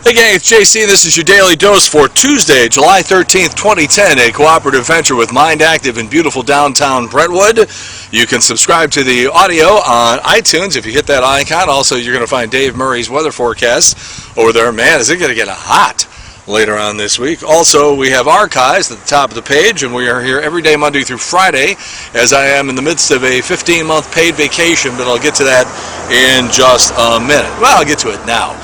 Hey gang, it's JC. This is your Daily Dose for Tuesday, July 13th, 2010, a cooperative venture with Mind Active in beautiful downtown Brentwood. You can subscribe to the audio on iTunes if you hit that icon. Also, you're going to find Dave Murray's weather forecast over there. Man, is it going to get hot later on this week. Also, we have archives at the top of the page, and we are here every day, Monday through Friday, as I am in the midst of a 15-month paid vacation, but I'll get to that in just a minute. Well, I'll get to it now.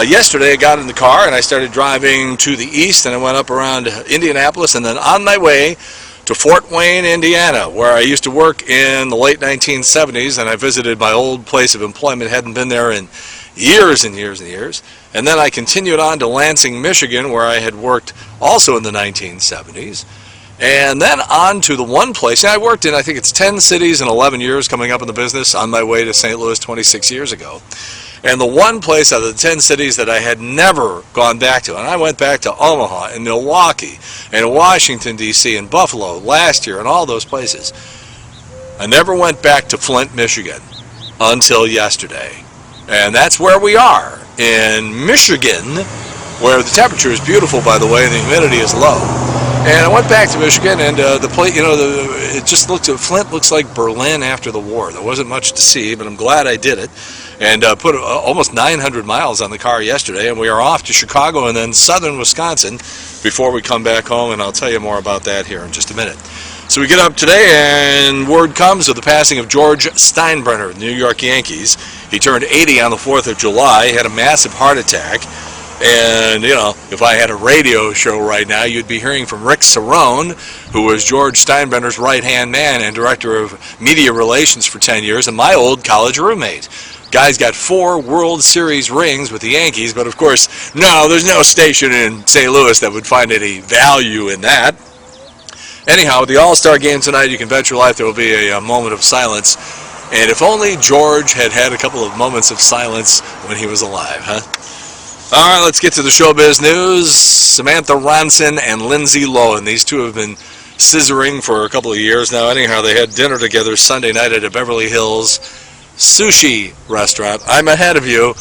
Yesterday I got in the car and I started driving to the east, and I went up around Indianapolis and then on my way to Fort Wayne, Indiana, where I used to work in the late 1970s, and I visited my old place of employment. Hadn't been there in years and years and years. And then I continued on to Lansing, Michigan, where I had worked also in the 1970s. And then on to the one place, and I worked in, I think it's 10 cities in 11 years coming up in the business, on my way to St. Louis 26 years ago. And the one place out of the 10 cities that I had never gone back to, and I went back to Omaha and Milwaukee and Washington, D.C. and Buffalo last year and all those places. I never went back to Flint, Michigan until yesterday. And that's where we are, in Michigan, where the temperature is beautiful, by the way, and the humidity is low. And I went back to Michigan, and the place, it just looked, Flint looks like Berlin after the war. There wasn't much to see, but I'm glad I did it. And put almost 900 miles on the car yesterday, and we are off to Chicago and then southern Wisconsin before we come back home, and I'll tell you more about that here in just a minute. So we get up today, and word comes of the passing of George Steinbrenner, the New York Yankees. He turned 80 on the 4th of July, had a massive heart attack. And, if I had a radio show right now, you'd be hearing from Rick Cerrone, who was George Steinbrenner's right-hand man and director of media relations for 10 years, and my old college roommate. Guy's got 4 World Series rings with the Yankees, but of course, no, there's no station in St. Louis that would find any value in that. Anyhow, the All-Star game tonight, you can bet your life there will be a moment of silence. And if only George had had a couple of moments of silence when he was alive, huh? All right, let's get to the showbiz news. Samantha Ronson and Lindsay Lohan. These two have been scissoring for a couple of years now. Anyhow, they had dinner together Sunday night at a Beverly Hills sushi restaurant. I'm ahead of you,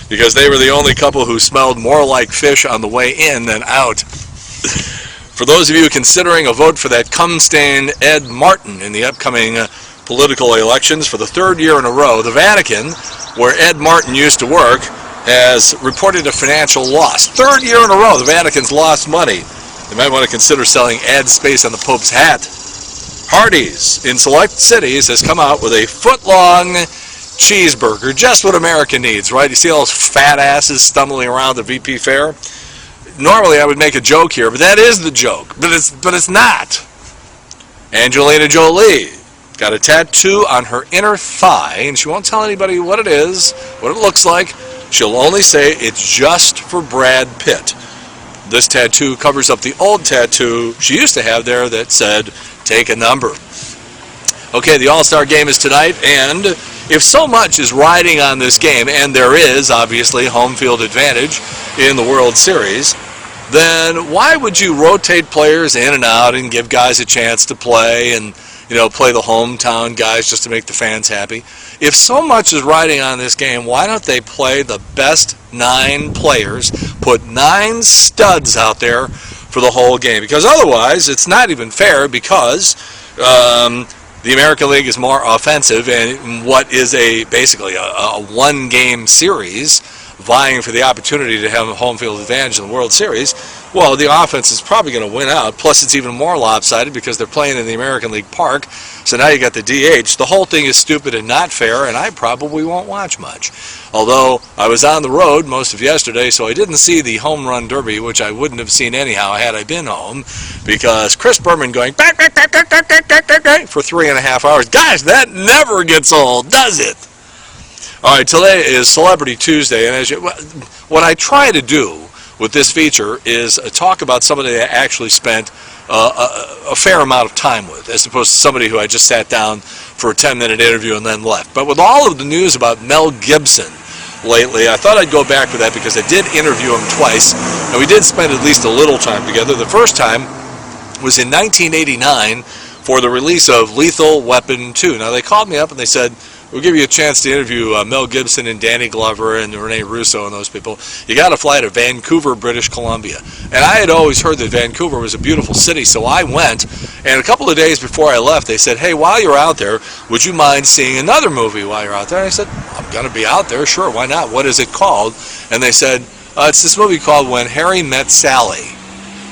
because they were the only couple who smelled more like fish on the way in than out. For those of you considering a vote for that cum-stained Ed Martin in the upcoming political elections for the 3rd year in a row, the Vatican, where Ed Martin used to work, has reported a financial loss. 3rd year in a row, the Vatican's lost money. They might want to consider selling ad space on the Pope's hat. Hardee's in select cities has come out with a foot-long cheeseburger, just what America needs, right? You see all those fat asses stumbling around the VP Fair? Normally I would make a joke here, but that is the joke. But it's not. Angelina Jolie got a tattoo on her inner thigh, and she won't tell anybody what it is, what it looks like. She'll only say it's just for Brad Pitt. This tattoo covers up the old tattoo she used to have there that said, "Take a number." Okay, the All-Star game is tonight, and if so much is riding on this game, and there is, obviously, home field advantage in the World Series, then why would you rotate players in and out and give guys a chance to play and, play the hometown guys just to make the fans happy? If so much is riding on this game, why don't they play the best 9 players, put 9 studs out there for the whole game? Because otherwise, it's not even fair, because the American League is more offensive, and what is basically a one-game series vying for the opportunity to have a home field advantage in the World Series, well, the offense is probably going to win out. Plus, it's even more lopsided because they're playing in the American League Park, so now you got the DH. The whole thing is stupid and not fair, and I probably won't watch much. Although, I was on the road most of yesterday, so I didn't see the home run derby, which I wouldn't have seen anyhow had I been home, because Chris Berman going for 3.5 hours. Gosh, that never gets old, does it? All right, today is Celebrity Tuesday, and what I try to do with this feature is talk about somebody that I actually spent a fair amount of time with, as opposed to somebody who I just sat down for a 10-minute interview and then left. But with all of the news about Mel Gibson lately, I thought I'd go back to that, because I did interview him twice, and we did spend at least a little time together. The first time was in 1989 for the release of Lethal Weapon 2. Now, they called me up and they said, we'll give you a chance to interview Mel Gibson and Danny Glover and Rene Russo and those people. You got to fly to Vancouver, British Columbia. And I had always heard that Vancouver was a beautiful city, so I went. And a couple of days before I left, they said, hey, while you're out there, would you mind seeing another movie while you're out there? And I said, I'm going to be out there. Sure, why not? What is it called? And they said, it's this movie called When Harry Met Sally.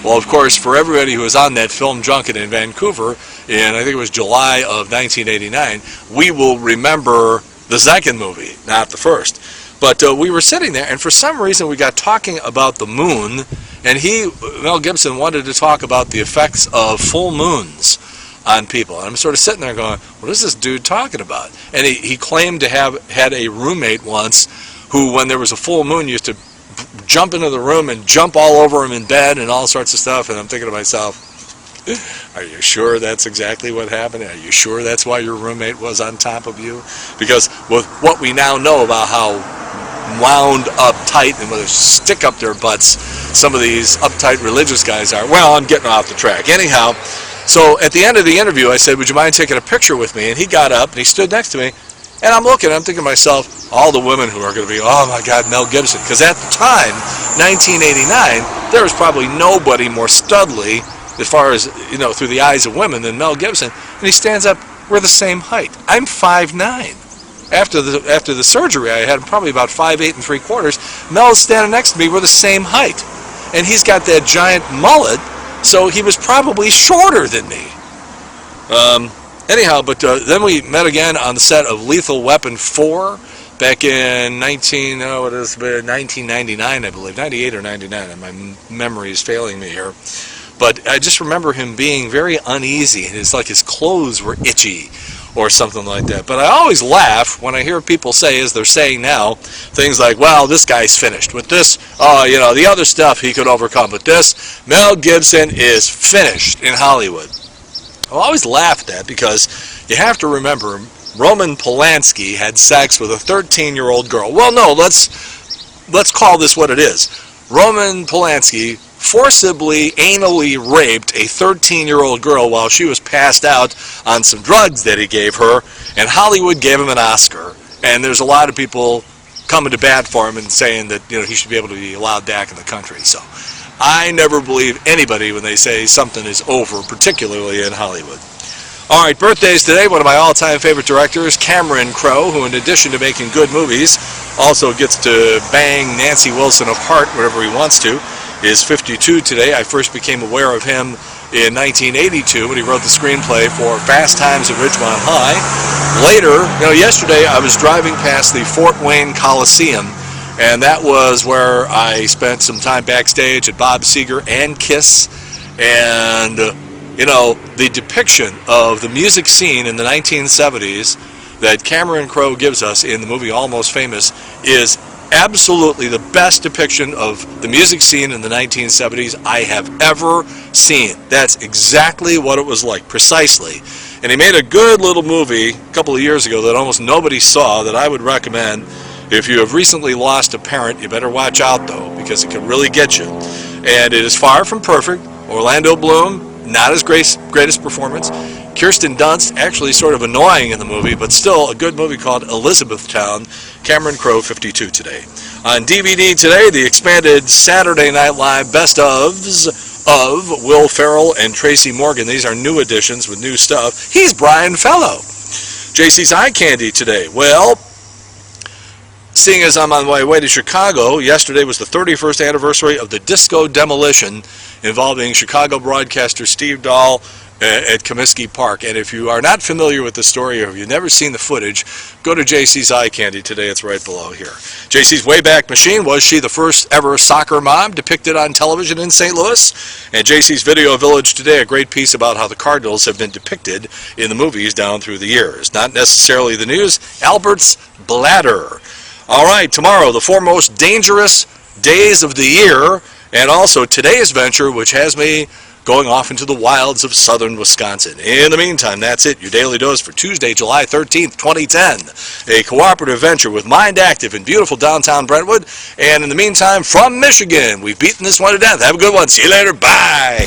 Well, of course, for everybody who was on that film junket in Vancouver in, I think it was July of 1989, we will remember the second movie, not the first. But we were sitting there, and for some reason we got talking about the moon, and Mel Gibson, wanted to talk about the effects of full moons on people. And I'm sort of sitting there going, what is this dude talking about? And he claimed to have had a roommate once who, when there was a full moon, used to jump into the room and jump all over him in bed and all sorts of stuff. And I'm thinking to myself, are you sure that's exactly what happened? Are you sure that's why your roommate was on top of you? Because with what we now know about how wound up tight and whether stick up their butts some of these uptight religious guys are, well, I'm getting off the track. Anyhow, so at the end of the interview, I said, would you mind taking a picture with me? And he got up and he stood next to me. And I'm looking, I'm thinking to myself, all the women who are going to be, oh my God, Mel Gibson. Because at the time, 1989, there was probably nobody more studly, as far as, through the eyes of women, than Mel Gibson. And he stands up, we're the same height. I'm 5'9". After the surgery I had, probably about 5'8" 3/4. Mel's standing next to me, we're the same height. And he's got that giant mullet, so he was probably shorter than me. Anyhow, but then we met again on the set of Lethal Weapon 4 back in 1999, I believe, 98 or 99. My memory is failing me here. But I just remember him being very uneasy, and it's like his clothes were itchy or something like that. But I always laugh when I hear people say, as they're saying now, things like, well, this guy's finished. With this, the other stuff he could overcome. But this, Mel Gibson is finished in Hollywood. I always laugh at that because you have to remember Roman Polanski had sex with a 13-year-old girl. Well, no, let's call this what it is. Roman Polanski forcibly, anally raped a 13-year-old girl while she was passed out on some drugs that he gave her, and Hollywood gave him an Oscar. And there's a lot of people coming to bat for him and saying that he should be able to be allowed back in the country. So I never believe anybody when they say something is over, particularly in Hollywood. All right, birthdays today. One of my all-time favorite directors, Cameron Crowe, who in addition to making good movies, also gets to bang Nancy Wilson apart whenever he wants to, is 52 today. I first became aware of him in 1982 when he wrote the screenplay for Fast Times at Ridgemont High. Later, yesterday I was driving past the Fort Wayne Coliseum, and that was where I spent some time backstage at Bob Seger and Kiss. And, the depiction of the music scene in the 1970s that Cameron Crowe gives us in the movie Almost Famous is absolutely the best depiction of the music scene in the 1970s I have ever seen. That's exactly what it was like, precisely. And he made a good little movie a couple of years ago that almost nobody saw that I would recommend. If you have recently lost a parent, you better watch out, though, because it can really get you. And it is far from perfect. Orlando Bloom, not his greatest performance. Kirsten Dunst, actually sort of annoying in the movie, but still a good movie called Elizabethtown. Cameron Crowe, 52 today. On DVD today, the expanded Saturday Night Live Best Ofs of Will Ferrell and Tracy Morgan. These are new additions with new stuff. He's Brian Fellow. JC's Eye Candy today. Well, seeing as I'm on my way to Chicago, yesterday was the 31st anniversary of the disco demolition involving Chicago broadcaster Steve Dahl at Comiskey Park. And if you are not familiar with the story or if you've never seen the footage, go to JC's Eye Candy today. It's right below here. JC's Wayback Machine. Was she the first ever soccer mom depicted on television in St. Louis? And JC's Video Village today, a great piece about how the Cardinals have been depicted in the movies down through the years. Not necessarily the news. Albert's bladder. All right, tomorrow, the four most dangerous days of the year, and also today's venture, which has me going off into the wilds of southern Wisconsin. In the meantime, that's it, your Daily Dose for Tuesday, July 13th, 2010. A cooperative venture with Mind Active in beautiful downtown Brentwood. And in the meantime, from Michigan, we've beaten this one to death. Have a good one. See you later. Bye.